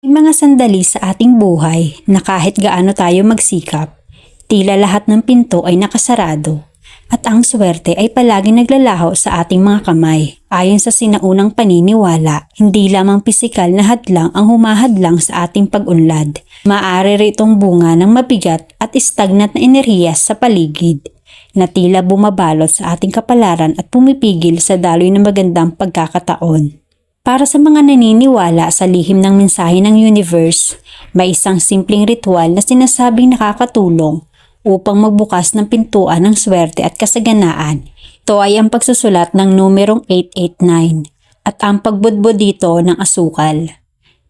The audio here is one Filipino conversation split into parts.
May mga sandali sa ating buhay na kahit gaano tayo magsikap, tila lahat ng pinto ay nakasarado at ang swerte ay palaging naglalaho sa ating mga kamay. Ayon sa sinaunang paniniwala, hindi lamang pisikal na hadlang ang humahadlang sa ating pag-unlad. Maaari ritong bunga ng mabigat at stagnant na enerhiya sa paligid na tila bumabalot sa ating kapalaran at pumipigil sa daloy ng magandang pagkakataon. Para sa mga naniniwala sa lihim ng mensahe ng universe, may isang simpleng ritual na sinasabing nakakatulong upang magbukas ng pintuan ng swerte at kasaganaan. Ito ay ang pagsusulat ng numerong 889 at ang pagbudbud dito ng asukal.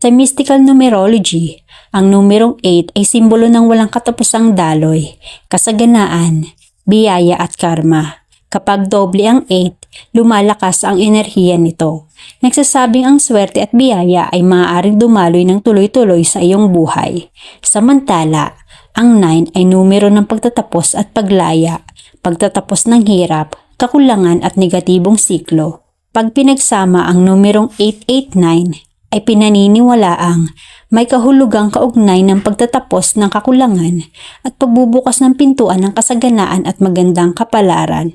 Sa mystical numerology, ang numerong 8 ay simbolo ng walang katapusang daloy, kasaganaan, biyaya at karma. Kapag doble ang 8, lumalakas ang enerhiya nito. Nagsasabing ang swerte at biyaya ay maaaring dumaloy ng tuloy-tuloy sa iyong buhay. Samantala, ang 9 ay numero ng pagtatapos at paglaya, pagtatapos ng hirap, kakulangan at negatibong siklo. Pag pinagsama ang numerong 889, ay pinaniniwalaang may kahulugang kaugnay ng pagtatapos ng kakulangan at pagbubukas ng pintuan ng kasaganaan at magandang kapalaran.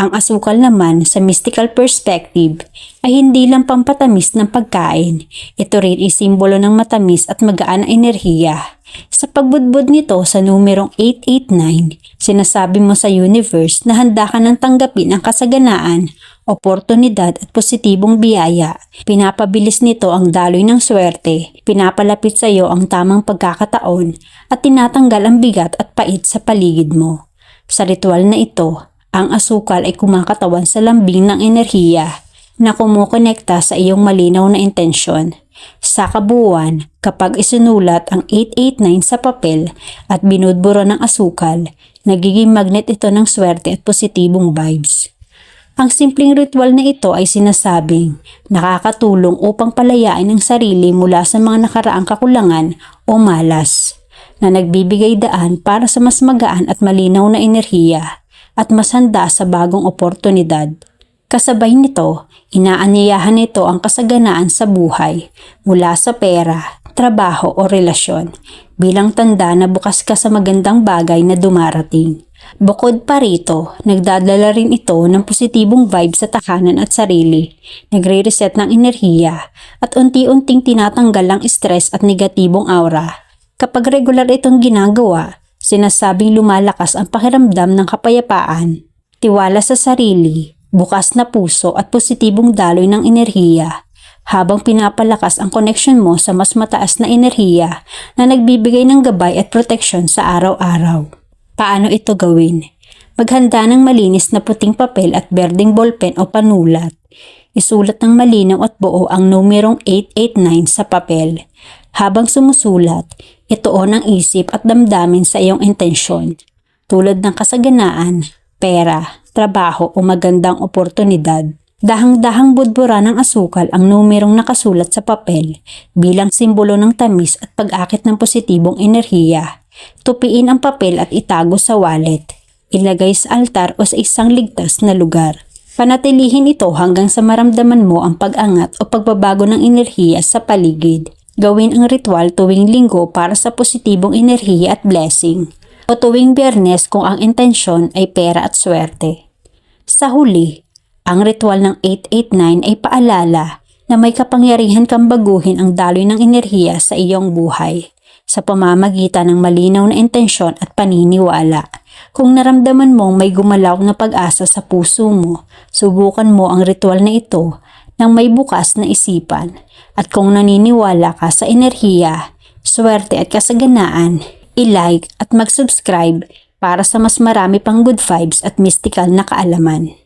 Ang asukal naman sa mystical perspective ay hindi lang pampatamis ng pagkain. Ito rin ay simbolo ng matamis at magaan na enerhiya. Sa pagbudbud nito sa numerong 889, sinasabi mo sa universe na handa ka ng tanggapin ang kasaganaan, oportunidad at positibong biyaya. Pinapabilis nito ang daloy ng swerte, pinapalapit sa iyo ang tamang pagkakataon at tinatanggal ang bigat at pait sa paligid mo. Sa ritual na ito, ang asukal ay kumakatawan sa lambing ng enerhiya na kumukonekta sa iyong malinaw na intensyon. Sa kabuuan, kapag isinulat ang 889 sa papel at binudburo ng asukal, nagiging magnet ito ng swerte at positibong vibes. Ang simpleng ritual na ito ay sinasabing nakakatulong upang palayain ang sarili mula sa mga nakaraang kakulangan o malas, na nagbibigay daan para sa mas magaan at malinaw na enerhiya at mas handa sa bagong oportunidad. Kasabay nito, inaanyayahan nito ang kasaganaan sa buhay mula sa pera, trabaho o relasyon bilang tanda na bukas ka sa magandang bagay na dumarating. Bukod pa rito, nagdadala rin ito ng positibong vibe sa tahanan at sarili, nagre-reset ng enerhiya at unti-unting tinatanggal ang stress at negatibong aura. Kapag regular itong ginagawa, sinasabing lumalakas ang pakiramdam ng kapayapaan, tiwala sa sarili, bukas na puso at positibong daloy ng enerhiya habang pinapalakas ang connection mo sa mas mataas na enerhiya na nagbibigay ng gabay at proteksyon sa araw-araw. Paano ito gawin? Maghanda ng malinis na puting papel at berdeng ballpen o panulat. Isulat ng malinaw at buo ang numerong 889 sa papel. Habang sumusulat, ituon ang isip at damdamin sa iyong intensyon, tulad ng kasaganaan, pera, trabaho o magandang oportunidad. Dahang-dahang budbura ng asukal ang numerong nakasulat sa papel bilang simbolo ng tamis at pag-akit ng positibong enerhiya. Tupiin ang papel at itago sa wallet. Ilagay sa altar o sa isang ligtas na lugar. Panatilihin ito hanggang sa maramdaman mo ang pag-angat o pagbabago ng enerhiya sa paligid. Gawin ang ritual tuwing linggo para sa positibong enerhiya at blessing, o tuwing Biyernes kung ang intensyon ay pera at swerte. Sa huli, ang ritual ng 889 ay paalala na may kapangyarihan kang baguhin ang daloy ng enerhiya sa iyong buhay sa pamamagitan ng malinaw na intensyon at paniniwala. Kung naramdaman mong may gumalaw na pag-asa sa puso mo, subukan mo ang ritual na ito ng may bukas na isipan. At kung naniniwala ka sa enerhiya, swerte at kasaganaan, i-like at mag-subscribe para sa mas marami pang good vibes at mystical na kaalaman.